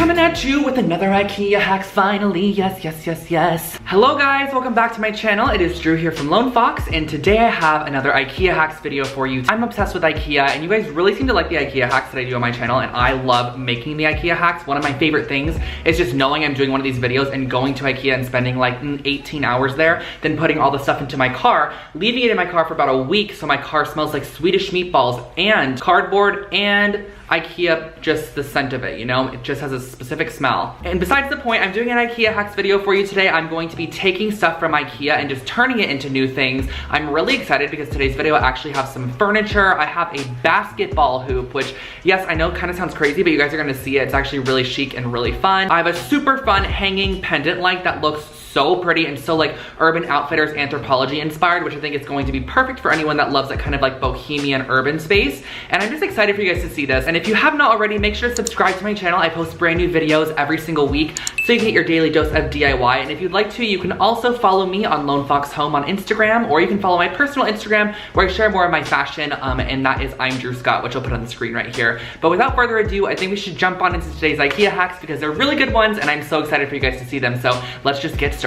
coming at you with another IKEA hacks finally. Yes. Hello guys, welcome back to my channel. It is Drew here from Lone Fox, and today I have another IKEA hacks video for you. I'm obsessed with IKEA, and you guys really seem to like the IKEA hacks that I do on my channel, and I love making the IKEA hacks. One of my favorite things is just knowing I'm doing one of these videos and going to IKEA and spending like 18 hours there, then putting all the stuff into my car, leaving it in my car for about a week so my car smells like Swedish meatballs and cardboard and IKEA, just the scent of it, you know? It just has a specific smell. And besides the point, I'm doing an IKEA hacks video for you today. I'm going to be taking stuff from IKEA and just turning it into new things. I'm really excited because today's video actually has some furniture. I have a basketball hoop, which, yes, I know kind of sounds crazy, but you guys are gonna see it. It's actually really chic and really fun. I have a super fun hanging pendant light that looks so pretty and so like Urban Outfitters Anthropology inspired, which I think is going to be perfect for anyone that loves that kind of like bohemian urban space. And I'm just excited for you guys to see this. And if you have not already, make sure to subscribe to my channel. I post brand new videos every single week so you can get your daily dose of DIY. And if you'd like to, you can also follow me on Lone Fox Home on Instagram, or you can follow my personal Instagram where I share more of my fashion, and that is I'm Drew Scott, which I'll put on the screen right here. But without further ado, I think we should jump on into today's IKEA hacks because they're really good ones and I'm so excited for you guys to see them. So let's just get started.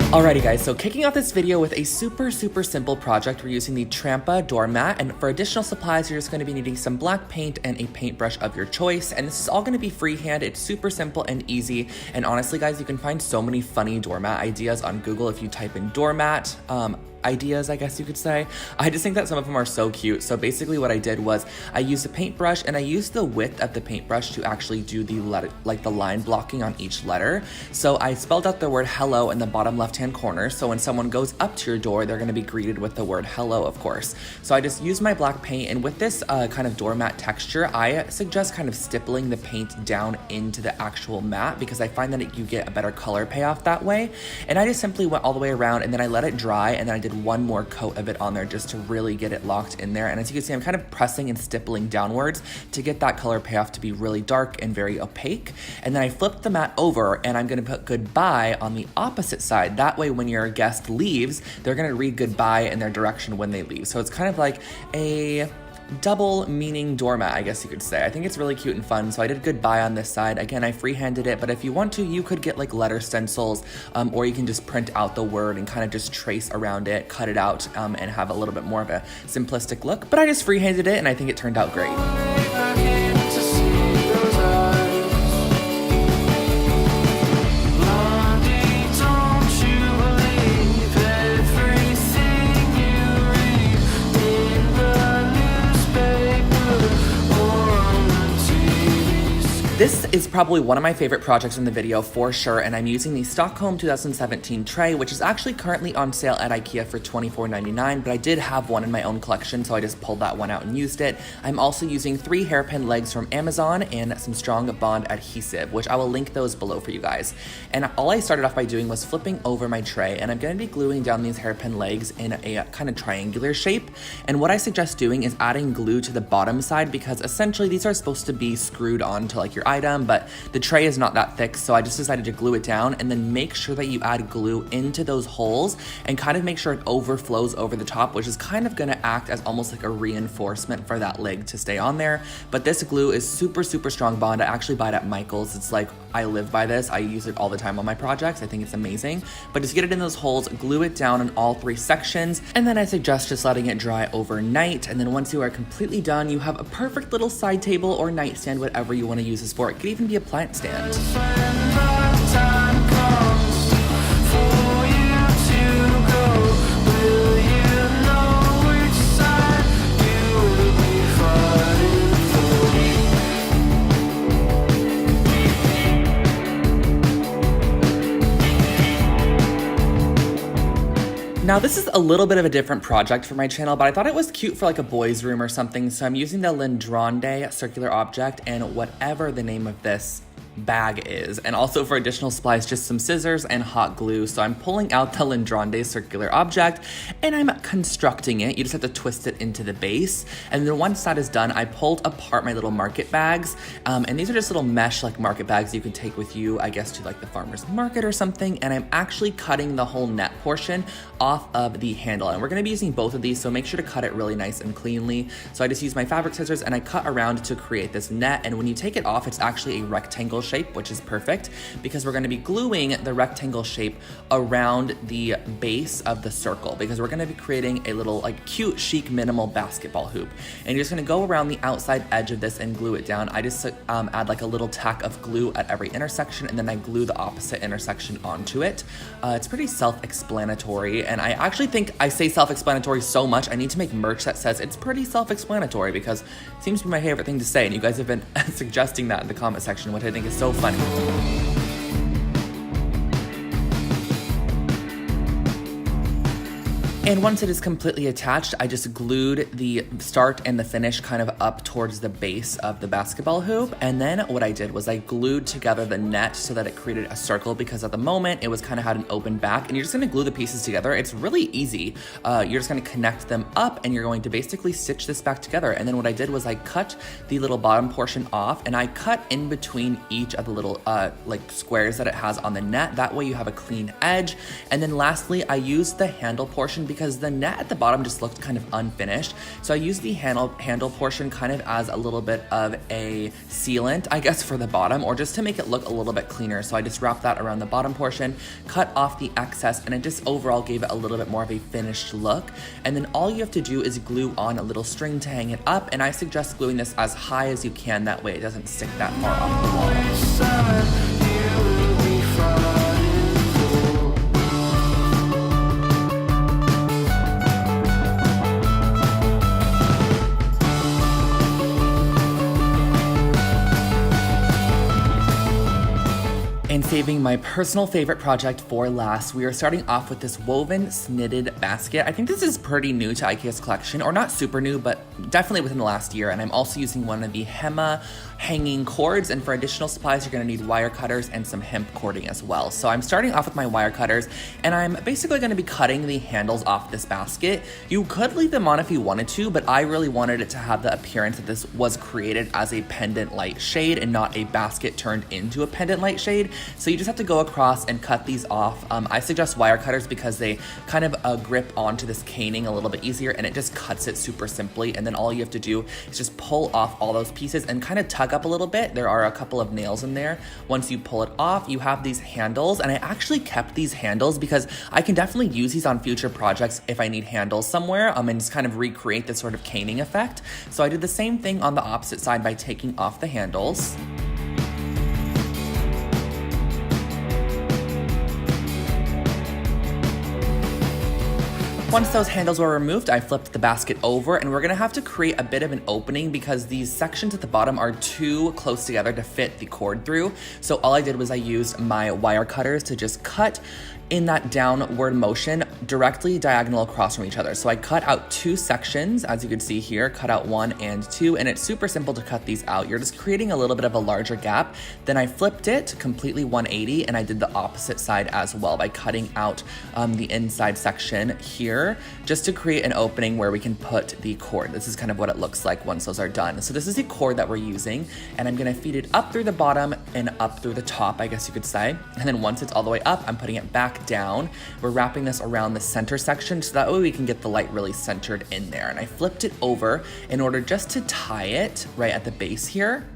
Alrighty guys, so kicking off this video with a super simple project. We're using the Trampa doormat, and for additional supplies, you're just going to be needing some black paint and a paintbrush of your choice. And this is all going to be freehand. It's super simple and easy. And honestly guys, you can find so many funny doormat ideas on Google if you type in doormat. Ideas, I guess you could say. I just think that some of them are so cute. So basically what I did was I used a paintbrush and I used the width of the paintbrush to actually do the letter, like the line blocking on each letter. So I spelled out the word hello in the bottom left-hand corner. So when someone goes up to your door, they're going to be greeted with the word hello, of course. So I just used my black paint, and with this kind of doormat texture, I suggest kind of stippling the paint down into the actual mat because I find that you get a better color payoff that way. And I just simply went all the way around, and then I let it dry, and then I did one more coat of it on there just to really get it locked in there. And as you can see, I'm kind of pressing and stippling downwards to get that color payoff to be really dark and very opaque. And then I flipped the mat over, and I'm gonna put goodbye on the opposite side. That way when your guest leaves, they're gonna read goodbye in their direction when they leave. So it's kind of like a double meaning doormat, I guess you could say. I think it's really cute and fun. So I did goodbye on this side. Again, I freehanded it, but if you want to, you could get like letter stencils, or you can just print out the word and kind of just trace around it, cut it out, and have a little bit more of a simplistic look. But I just freehanded it, and I think it turned out great. This is probably one of my favorite projects in the video for sure, and I'm using the Stockholm 2017 tray, which is actually currently on sale at IKEA for $24.99, but I did have one in my own collection, so I just pulled that one out and used it. I'm also using 3 hairpin legs from Amazon and some strong bond adhesive, which I will link those below for you guys. And all I started off by doing was flipping over my tray, and I'm going to be gluing down these hairpin legs in a kind of triangular shape. And what I suggest doing is adding glue to the bottom side, because essentially these are supposed to be screwed onto like your item, but the tray is not that thick, so I just decided to glue it down, and then make sure that you add glue into those holes and kind of make sure it overflows over the top, which is kind of going to act as almost like a reinforcement for that leg to stay on there. But this glue is super strong bond. I actually buy it at Michael's. It's like, I live by this. I use it all the time on my projects. I think it's amazing. But just get it in those holes, glue it down in all 3 sections, and then I suggest just letting it dry overnight. And then once you are completely done, you have a perfect little side table or nightstand, whatever you want to use this for. It could even be a plant stand. Now this is a little bit of a different project for my channel, but I thought it was cute for like a boys' room or something, so I'm using the Lindronde circular object, and whatever the name of this bag is, and also for additional supplies, just some scissors and hot glue. So I'm pulling out the Lindronde circular object and I'm constructing it. You just have to twist it into the base, and then once that is done, I pulled apart my little market bags, and these are just little mesh like market bags you can take with you, I guess, to like the farmer's market or something. And I'm actually cutting the whole net portion off of the handle, and we're going to be using both of these, so make sure to cut it really nice and cleanly. So I just use my fabric scissors and I cut around to create this net, and when you take it off, it's actually a rectangle shape, which is perfect because we're going to be gluing the rectangle shape around the base of the circle, because we're going to be creating a little like cute chic minimal basketball hoop, and you're just going to go around the outside edge of this and glue it down. I just add like a little tack of glue at every intersection, and then I glue the opposite intersection onto it. It's pretty self-explanatory, and I actually think I say self-explanatory so much I need to make merch that says it's pretty self-explanatory, because it seems to be my favorite thing to say, and you guys have been suggesting that in the comment section, which I think is so funny. And once it is completely attached, I just glued the start and the finish kind of up towards the base of the basketball hoop. And then what I did was I glued together the net so that it created a circle, because at the moment it was kind of had an open back, and you're just gonna glue the pieces together. It's really easy. You're just gonna connect them up, and you're going to basically stitch this back together. And then what I did was I cut the little bottom portion off, and I cut in between each of the little like squares that it has on the net. That way you have a clean edge. And then lastly, I used the handle portion because the net at the bottom just looked kind of unfinished. So I used the handle portion kind of as a little bit of a sealant, I guess, for the bottom, or just to make it look a little bit cleaner. So I just wrapped that around the bottom portion, cut off the excess, and it just overall gave it a little bit more of a finished look. And then all you have to do is glue on a little string to hang it up, and I suggest gluing this as high as you can, that way it doesn't stick that far off the wall. And saving my personal favorite project for last, we are starting off with this woven snitted basket. I think this is pretty new to IKEA's collection, or not super new, but definitely within the last year. And I'm also using one of the Hema hanging cords, and for additional supplies, you're gonna need wire cutters and some hemp cording as well. So I'm starting off with my wire cutters, and I'm basically gonna be cutting the handles off this basket. You could leave them on if you wanted to, but I really wanted it to have the appearance that this was created as a pendant light shade and not a basket turned into a pendant light shade. So you just have to go across and cut these off. I suggest wire cutters because they kind of grip onto this caning a little bit easier, and it just cuts it super simply. And then all you have to do is just pull off all those pieces and kind of tug up a little bit. There are a couple of nails in there. Once you pull it off, you have these handles, and I actually kept these handles because I can definitely use these on future projects if I need handles somewhere, and just kind of recreate this sort of caning effect. So I did the same thing on the opposite side by taking off the handles. Once those handles were removed, I flipped the basket over, and we're gonna have to create a bit of an opening because these sections at the bottom are too close together to fit the cord through. So all I did was I used my wire cutters to just cut in that downward motion directly diagonal across from each other. So I cut out two sections, as you can see here, cut out 1 and 2, and it's super simple to cut these out. You're just creating a little bit of a larger gap. Then I flipped it completely 180, and I did the opposite side as well by cutting out the inside section here, just to create an opening where we can put the cord. This is kind of what it looks like once those are done. So this is the cord that we're using, and I'm gonna feed it up through the bottom and up through the top, I guess you could say. And then once it's all the way up, I'm putting it back down. We're wrapping this around the center section so that way we can get the light really centered in there. And I flipped it over in order just to tie it right at the base here.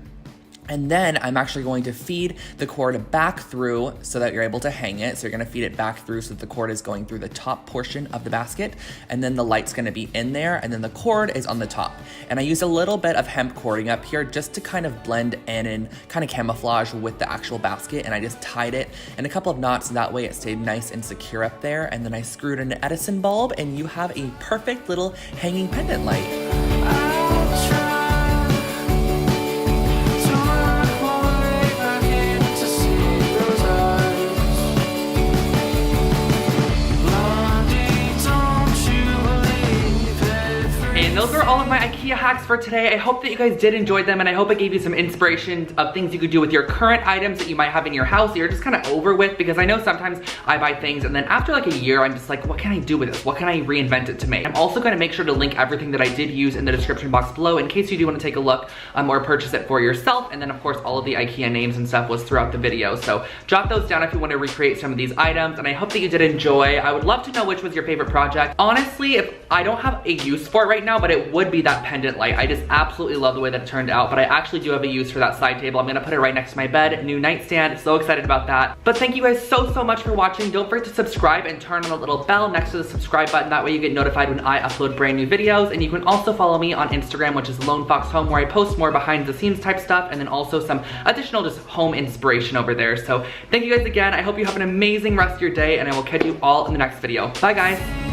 And then I'm actually going to feed the cord back through so that you're able to hang it. So you're gonna feed it back through so that the cord is going through the top portion of the basket, and then the light's gonna be in there, and then the cord is on the top. And I used a little bit of hemp cording up here just to kind of blend in and kind of camouflage with the actual basket, and I just tied it in a couple of knots, that way it stayed nice and secure up there. And then I screwed in an Edison bulb, and you have a perfect little hanging pendant light. And those are all of my IKEA hacks for today. I hope that you guys did enjoy them, and I hope it gave you some inspiration of things you could do with your current items that you might have in your house that you're just kind of over with, because I know sometimes I buy things and then after like a year, I'm just like, what can I do with this? What can I reinvent it to make? I'm also gonna make sure to link everything that I did use in the description box below in case you do want to take a look or purchase it for yourself. And then of course, all of the IKEA names and stuff was throughout the video. So jot those down if you want to recreate some of these items, and I hope that you did enjoy. I would love to know which was your favorite project. Honestly, if I don't have a use for it right now, but it would be that pendant light. I just absolutely love the way that it turned out, but I actually do have a use for that side table. I'm gonna put it right next to my bed, new nightstand. So excited about that. But thank you guys so much for watching. Don't forget to subscribe and turn on the little bell next to the subscribe button. That way you get notified when I upload brand new videos. And you can also follow me on Instagram, which is Lone Fox Home, where I post more behind the scenes type stuff, and then also some additional just home inspiration over there. So thank you guys again. I hope you have an amazing rest of your day, and I will catch you all in the next video. Bye guys.